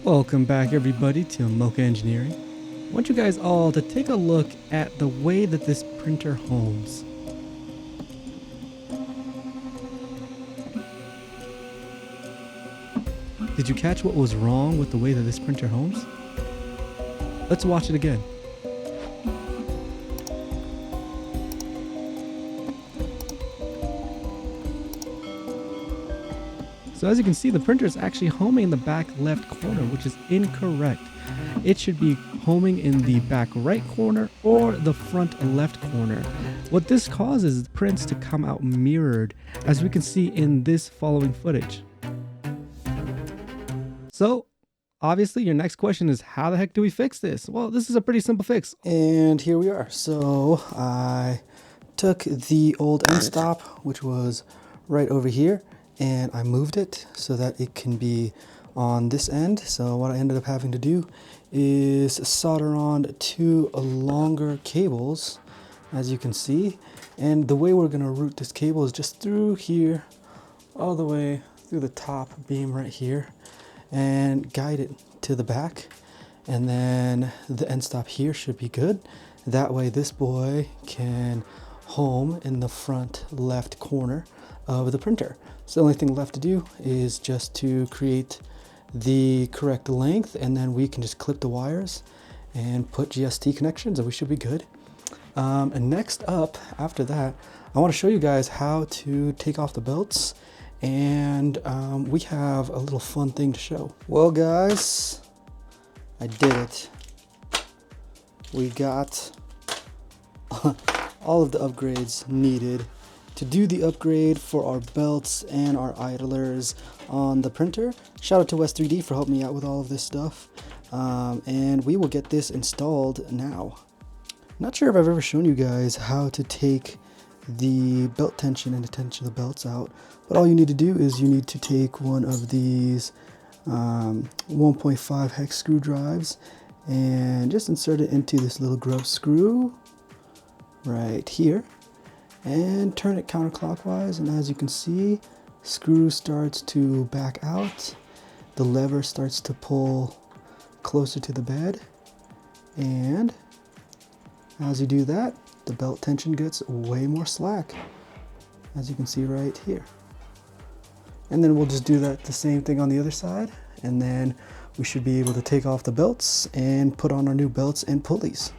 Welcome back everybody to Mocha Engineering. I want you guys all to take a look at the way that this printer homes. Did you catch what was wrong with the way that this printer homes? Let's watch it again. So as you can see, the printer is actually homing in the back left corner, which is incorrect. It should be homing in the back right corner or the front left corner. What this causes prints to come out mirrored, as we can see in this following footage. So obviously your next question is, how the heck do we fix this? Well, this is a pretty simple fix. And here we are. So I took the old end stop, which was right over here, and I moved it so that it can be on this end. So what I ended up having to do is solder on two longer cables, as you can see. And the way we're going to route this cable is just through here, all the way through the top beam right here, and guide it to the back. And then the end stop here should be good. That way this boy can home in the front left corner of the printer. So the only thing left to do is just to create the correct length, and then we can just clip the wires and put GST connections and we should be good. And next up, after that, I want to show you guys how to take off the belts, and we have a little fun thing to show. Well guys, I did it. We got all of the upgrades needed to do the upgrade for our belts and our idlers on the printer. Shout out to West 3D for helping me out with all of this stuff. And we will get this installed now. Not sure if I've ever shown you guys how to take the belt tension and the tension of the belts out, but all you need to do is you need to take one of these 1.5 hex screw drives and just insert it into this little grub screw right here and turn it counterclockwise, and as you can see, screw starts to back out, the lever starts to pull closer to the bed, and as you do that, the belt tension gets way more slack, as you can see right here. And then we'll just do that the same thing on the other side, and then we should be able to take off the belts and put on our new belts and pulleys.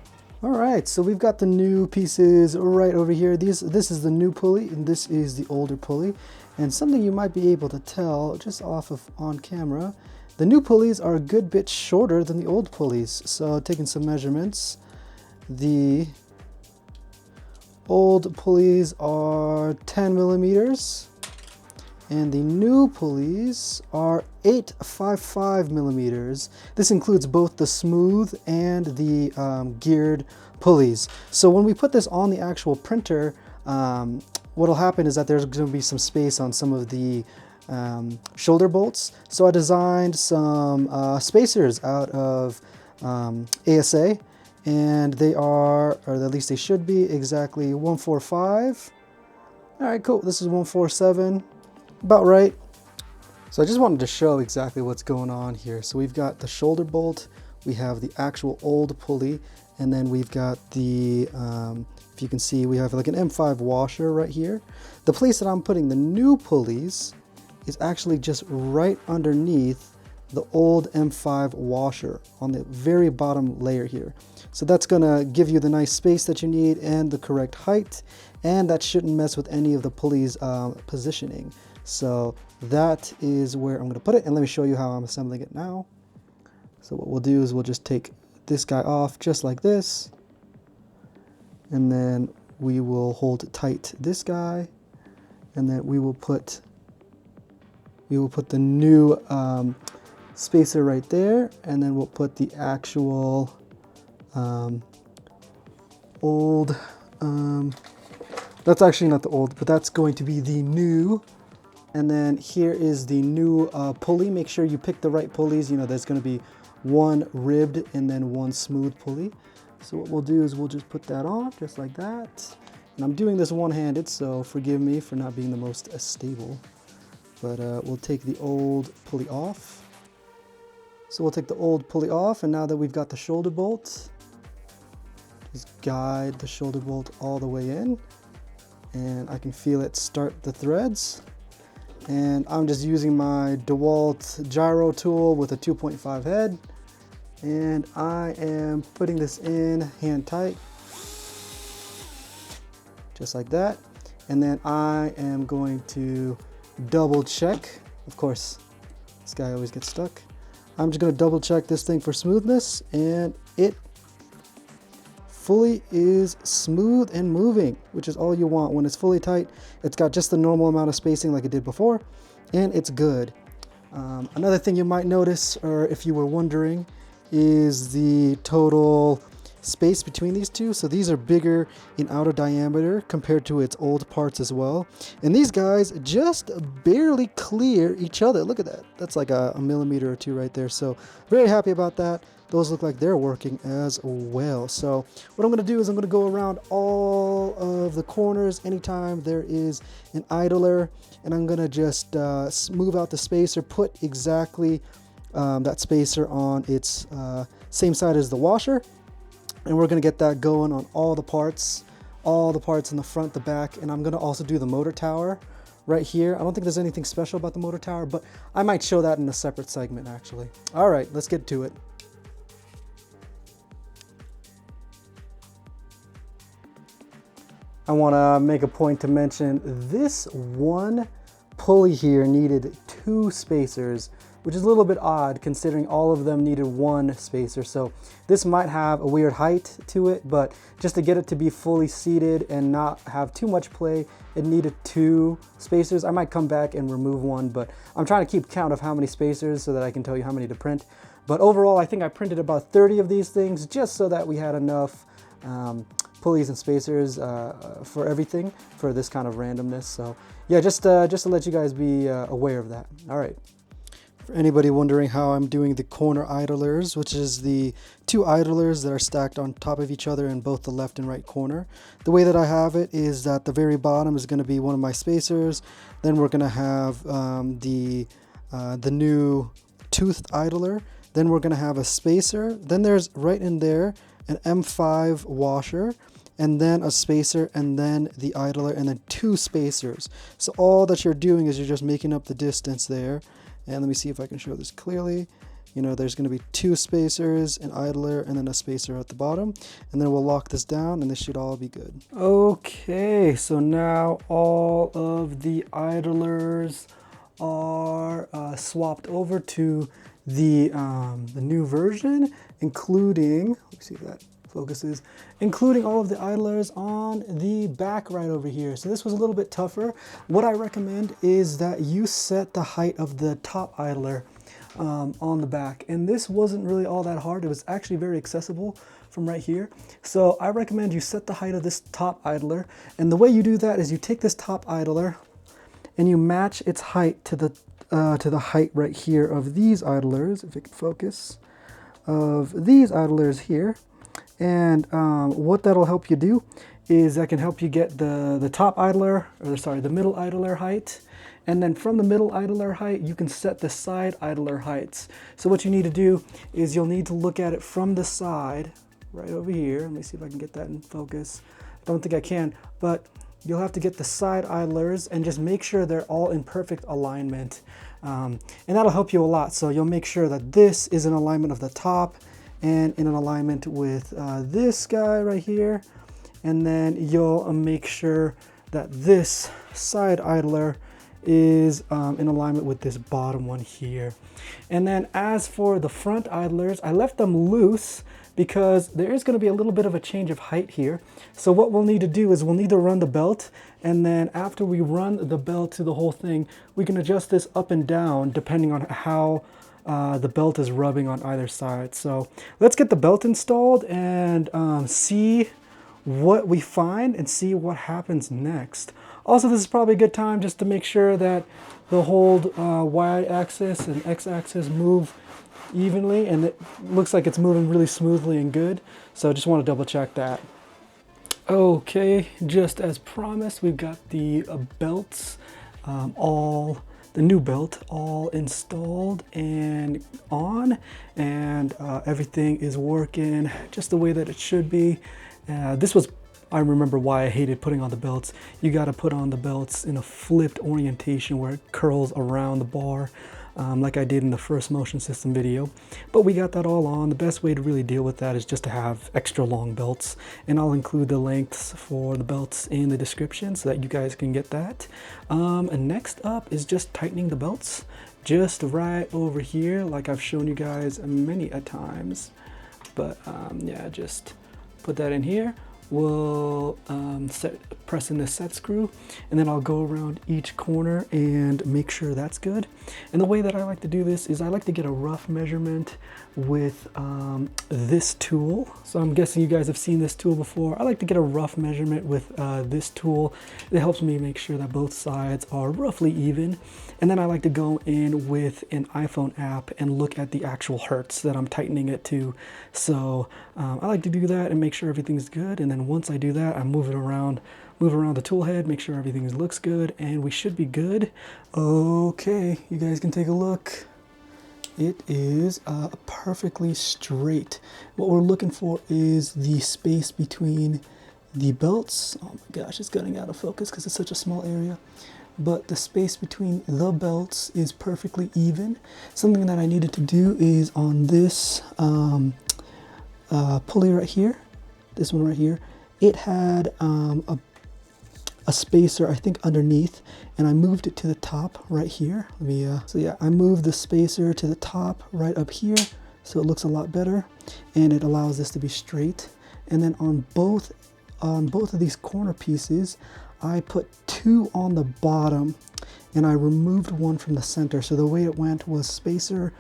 All right, so we've got the new pieces right over here. This is the new pulley and this is the older pulley. And something you might be able to tell just off of on camera, the new pulleys are a good bit shorter than the old pulleys. So taking some measurements, the old pulleys are 10 millimeters and the new pulleys are 855 millimeters. This includes both the smooth and the geared pulleys. So when we put this on the actual printer, what'll happen is that there's going to be some space on some of the shoulder bolts. So I designed some spacers out of ASA, and they are, or at least they should be, exactly 145. All right, cool. This is 147. About right. So I just wanted to show exactly what's going on here. So we've got the shoulder bolt, we have the actual old pulley, and then we've got the, if you can see, we have like an M5 washer right here. The place that I'm putting the new pulleys is actually just right underneath the old M5 washer on the very bottom layer here. So that's gonna give you the nice space that you need and the correct height, and that shouldn't mess with any of the pulleys positioning. So that is where I'm going to put it, and let me show you how I'm assembling it now. So what we'll do is we'll just take this guy off just like this, and then we will hold tight this guy, and then we will put the new spacer right there, and then we'll put the actual old, that's actually not the old, but that's going to be the new. And then here is the new pulley. Make sure you pick the right pulleys. You know, there's going to be one ribbed and then one smooth pulley. So what we'll do is we'll just put that on just like that. And I'm doing this one-handed, so forgive me for not being the most stable. But we'll take the old pulley off. So we'll take the old pulley off, and now that we've got the shoulder bolt, just guide the shoulder bolt all the way in, and I can feel it start the threads. And I'm just using my DeWalt gyro tool with a 2.5 head, and I am putting this in hand tight, just like that. And then I am going to double check. Of course, this guy always gets stuck. I'm just going to double check this thing for smoothness, and it fully is smooth and moving, which is all you want. When it's fully tight, it's got just the normal amount of spacing like it did before, and it's good. Another thing you might notice, or if you were wondering, is the total space between these two. So these are bigger in outer diameter compared to its old parts as well. And these guys just barely clear each other. Look at that. That's like a millimeter or two right there. So very happy about that. Those look like they're working as well. So what I'm going to do is I'm going to go around all of the corners anytime there is an idler, and I'm going to just move out the spacer, put exactly that spacer on its same side as the washer, and we're going to get that going on all the parts in the front, the back, and I'm going to also do the motor tower right here. I don't think there's anything special about the motor tower, but I might show that in a separate segment actually. All right, let's get to it. I want to make a point to mention this one pulley here needed 2 spacers, which is a little bit odd considering all of them needed 1 spacer. So this might have a weird height to it, but just to get it to be fully seated and not have too much play, it needed 2 spacers. I might come back and remove one, but I'm trying to keep count of how many spacers so that I can tell you how many to print. But overall, I think I printed about 30 of these things just so that we had enough pulleys and spacers for everything, for this kind of randomness. So yeah, just to let you guys be aware of that. All right. For anybody wondering how I'm doing the corner idlers, which is the 2 idlers that are stacked on top of each other in both the left and right corner, the way that I have it is that the very bottom is going to be one of my spacers. Then we're going to have the new toothed idler. Then we're going to have a spacer. Then there's right in there an M5 washer, and then a spacer, and then the idler, and then 2 spacers. So all that you're doing is you're just making up the distance there. And let me see if I can show this clearly. You know, there's going to be 2 spacers, an idler, and then a spacer at the bottom. And then we'll lock this down, and this should all be good. Okay, so now all of the idlers are swapped over to the new version, including, let me see if that focuses, including all of the idlers on the back right over here. So this was a little bit tougher. What I recommend is that you set the height of the top idler on the back, and this wasn't really all that hard. It was actually very accessible from right here. So I recommend you set the height of this top idler, and the way you do that is you take this top idler and you match its height to the height right here of these idlers, if it can focus, of these idlers here. And what that'll help you do is that can help you get the top idler, or sorry, the middle idler height. And then from the middle idler height, you can set the side idler heights. So what you need to do is you'll need to look at it from the side, right over here. Let me see if I can get that in focus. I don't think I can, but you'll have to get the side idlers and just make sure they're all in perfect alignment. And that'll help you a lot. So you'll make sure that this is in alignment of the top and in an alignment with this guy right here. And then you'll make sure that this side idler is in alignment with this bottom one here. And then as for the front idlers, I left them loose because there is going to be a little bit of a change of height here. So what we'll need to do is we'll need to run the belt, and then after we run the belt to the whole thing, we can adjust this up and down depending on how the belt is rubbing on either side. So let's get the belt installed and see what we find and see what happens next. Also, this is probably a good time just to make sure that the whole y-axis and x-axis move evenly, and it looks like it's moving really smoothly and good. So I just want to double check that. Okay, just as promised, we've got the belts all the new belt all installed and on, and everything is working just the way that it should be. I remember why I hated putting on the belts. You got to put on the belts in a flipped orientation where it curls around the bar, like I did in the first motion system video. But we got that all on. The best way to really deal with that is just to have extra long belts, and I'll include the lengths for the belts in the description so that you guys can get that. And next up is just tightening the belts, just right over here, like I've shown you guys many a times. But yeah, just put that in here. We'll press in the set screw, and then I'll go around each corner and make sure that's good. And the way that I like to do this is I like to get a rough measurement with this tool. So I'm guessing you guys have seen this tool before. I like to get a rough measurement with this tool. It helps me make sure that both sides are roughly even. And then I like to go in with an iPhone app and look at the actual hertz that I'm tightening it to. So I like to do that and make sure everything's good. And then once I do that, I move around the tool head, make sure everything looks good, and we should be good. Okay, you guys can take a look. It is perfectly straight. What we're looking for is the space between the belts. Oh my gosh, it's getting out of focus because it's such a small area. But the space between the belts is perfectly even. Something that I needed to do is on this pulley right here, this one right here, it had a spacer, I think, underneath, and I moved it to the top right here. So yeah, I moved the spacer to the top right up here, so it looks a lot better, and it allows this to be straight. And then on both of these corner pieces, I put 2 on the bottom, and I removed one from the center. So the way it went was spacer,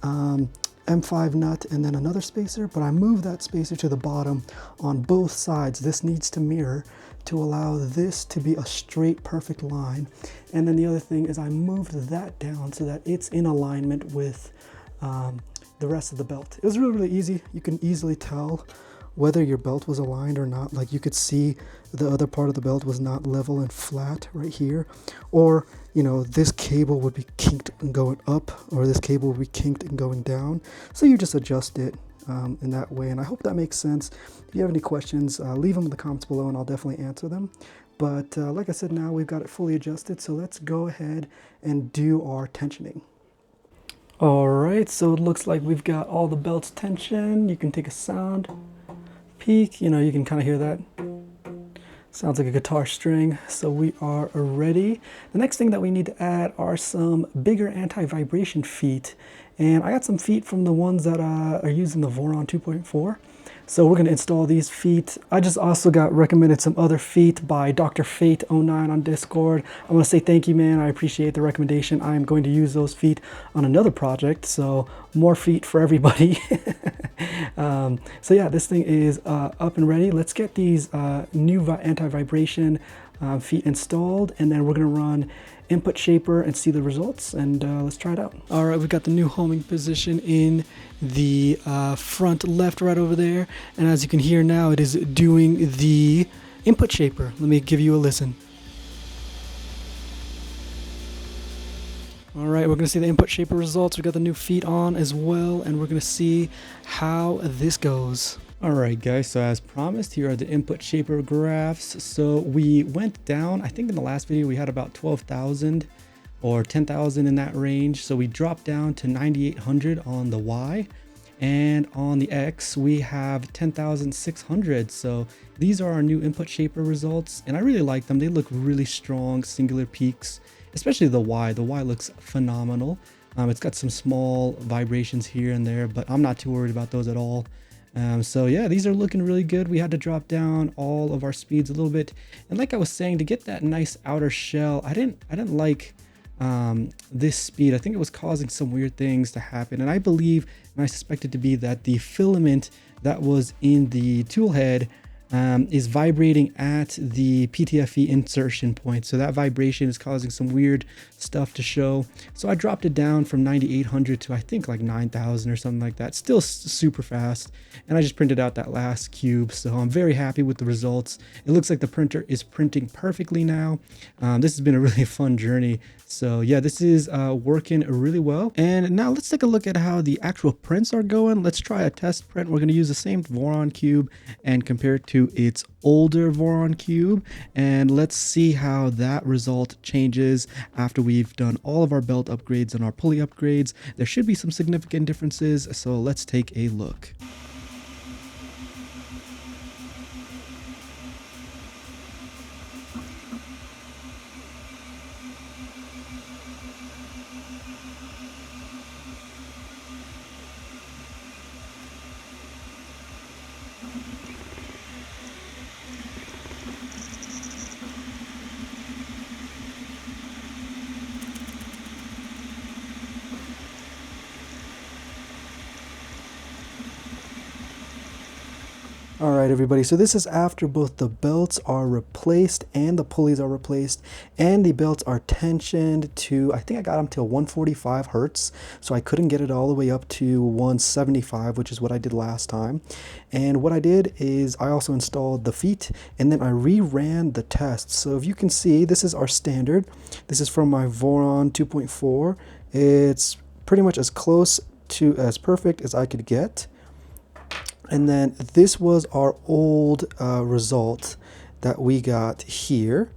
M5 nut, and then another spacer, but I moved that spacer to the bottom on both sides. This needs to mirror to allow this to be a straight, perfect line. And then the other thing is I moved that down so that it's in alignment with the rest of the belt. It was really, really easy. You can easily tell whether your belt was aligned or not. Like, you could see the other part of the belt was not level and flat right here, or you know, this cable would be kinked and going up, or this cable would be kinked and going down. So you just adjust it in that way, and I hope that makes sense. If you have any questions, leave them in the comments below and I'll definitely answer them. But like I said, now we've got it fully adjusted, so let's go ahead and do our tensioning. All right, so it looks like we've got all the belts tensioned. You can take a sound peek, you know, you can kind of hear that. Sounds like a guitar string. So we are ready. The next thing that we need to add are some bigger anti-vibration feet. And I got some feet from the ones that are using the Voron 2.4. So we're going to install these feet. I just also got recommended some other feet by Dr. Fate09 on Discord. I want to say thank you, man. I appreciate the recommendation. I am going to use those feet on another project. So more feet for everybody. So yeah, this thing is up and ready. Let's get these new anti-vibration feet installed, and then we're going to run input shaper and see the results, and let's try it out. All right, we've got the new homing position in the front left right over there, and as you can hear now, it is doing the input shaper. Let me give you a listen. All right, we're going to see the input shaper results. We got the new feet on as well, and we're going to see how this goes. All right, guys, so as promised, here are the input shaper graphs. So we went down, I think in the last video we had about 12,000 or 10,000 in that range. So we dropped down to 9,800 on the Y, and on the X we have 10,600. So these are our new input shaper results, and I really like them. They look really strong, singular peaks, especially the Y. The Y looks phenomenal. It's got some small vibrations here and there, but I'm not too worried about those at all. So yeah, these are looking really good. We had to drop down all of our speeds a little bit, and like I was saying, to get that nice outer shell, I didn't like this speed. I think it was causing some weird things to happen, and I believe, and I suspect it to be, that the filament that was in the tool head is vibrating at the PTFE insertion point. So that vibration is causing some weird stuff to show. So I dropped it down from 9800 to I think like 9000 or something like that. Still super fast. And I just printed out that last cube. So I'm very happy with the results. It looks like the printer is printing perfectly now. This has been a really fun journey. So yeah, this is working really well. And now let's take a look at how the actual prints are going. Let's try a test print. We're going to use the same Voron cube and compare it to its older Voron cube. And let's see how that result changes after we've done all of our belt upgrades and our pulley upgrades. There should be some significant differences. So let's take a look. All right, everybody, so this is after both the belts are replaced and the pulleys are replaced and the belts are tensioned to, I think I got them to 145 Hertz, so I couldn't get it all the way up to 175, which is what I did last time. And what I did is I also installed the feet and then I reran the tests. So if you can see, this is our standard. This is from my Voron 2.4. It's pretty much as close to as perfect as I could get. And then this was our old result that we got here.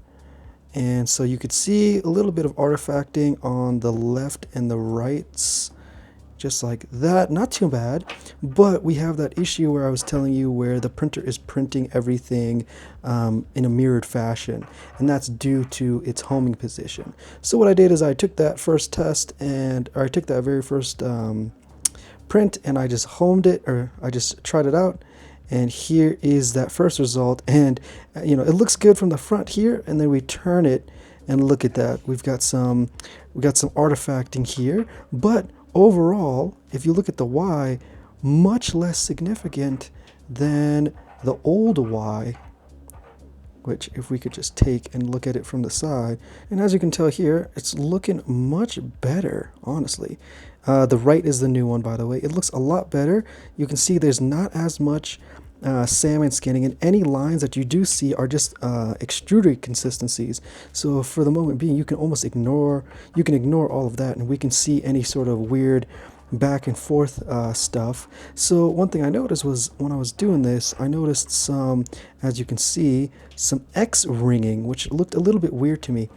And so you could see a little bit of artifacting on the left and the rights, just like that. Not too bad, but we have that issue where I was telling you where the printer is printing everything in a mirrored fashion, and that's due to its homing position. So what I did is I took that first test or I took that very first print and I just homed it, or I just tried it out, and here is that first result. And you know, it looks good from the front here, and then we turn it and look at that. We got some artifacting here, but overall, if you look at the Y, much less significant than the old Y, which if we could just take and look at it from the side, and as you can tell here, it's looking much better, honestly. The right is the new one, by the way. It looks a lot better. You can see there's not as much salmon skinning, and any lines that you do see are just extruded consistencies. So for the moment being, you can almost ignore all of that, and we can see any sort of weird back and forth stuff. So one thing I noticed was when I was doing this, I noticed some, as you can see, some X ringing, which looked a little bit weird to me.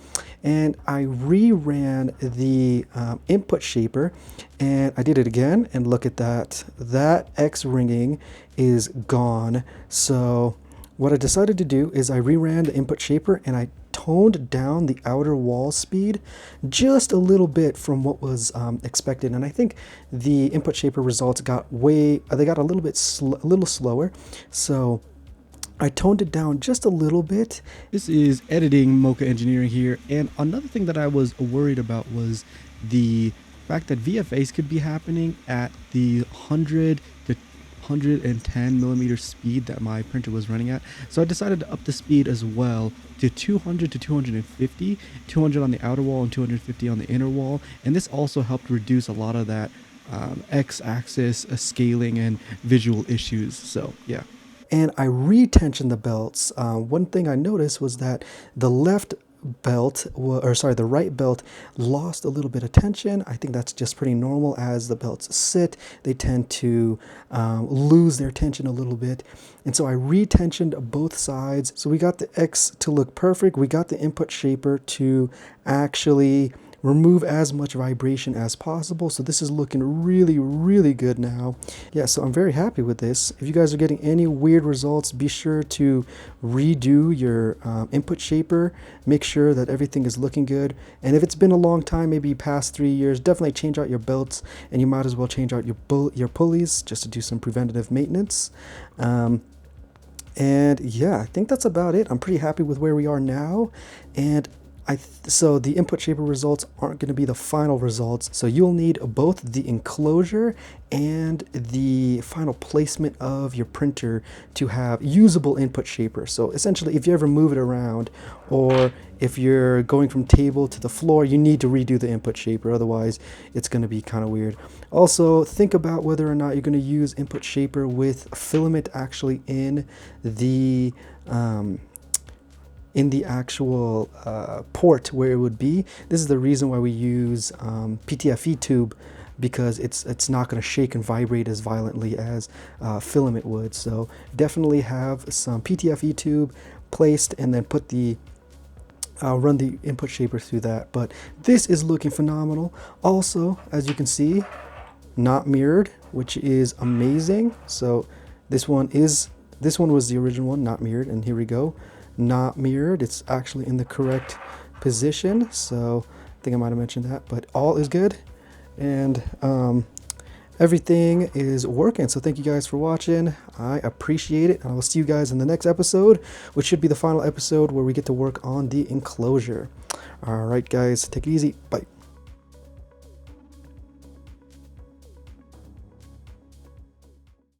And I reran the input shaper, and I did it again, and look at that. That X ringing is gone. So what I decided to do is I reran the input shaper and I toned down the outer wall speed just a little bit from what was expected. And I think the input shaper results got a little bit a little slower. So I toned it down just a little bit. This is editing Mocha Engineering here. And another thing that I was worried about was the fact that VFAs could be happening at the 100 to 110 millimeter speed that my printer was running at. So I decided to up the speed as well to 200 to 250, 200 on the outer wall and 250 on the inner wall. And this also helped reduce a lot of that X-axis scaling and visual issues. So yeah. And I retensioned the belts. One thing I noticed was that the the right belt lost a little bit of tension. I think that's just pretty normal. As the belts sit, they tend to lose their tension a little bit. And so I retensioned both sides. So we got the X to look perfect. We got the input shaper to actually remove as much vibration as possible. So this is looking really, really good now. Yeah, so I'm very happy with this. If you guys are getting any weird results, be sure to redo your input shaper. Make sure that everything is looking good. And if it's been a long time, maybe past 3 years, definitely change out your belts, and you might as well change out your pulleys just to do some preventative maintenance. And yeah, I think that's about it. I'm pretty happy with where we are now. And So the input shaper results aren't going to be the final results. So you'll need both the enclosure and the final placement of your printer to have usable input shaper. So essentially, if you ever move it around, or if you're going from table to the floor, you need to redo the input shaper. Otherwise, it's going to be kind of weird. Also, think about whether or not you're going to use input shaper with filament actually in the actual port where it would be. This is the reason why we use PTFE tube, because it's not going to shake and vibrate as violently as filament would. So definitely have some PTFE tube placed, and then put the run the input shaper through that. But this is looking phenomenal. Also, as you can see, not mirrored, which is amazing. So this one was the original one, not mirrored, and here we go. Not mirrored, it's actually in the correct position. So I think I might have mentioned that, but all is good, and everything is working. So thank you guys for watching. I appreciate it, and I will see you guys in the next episode, which should be the final episode where we get to work on the enclosure. All right, guys, take it easy. Bye.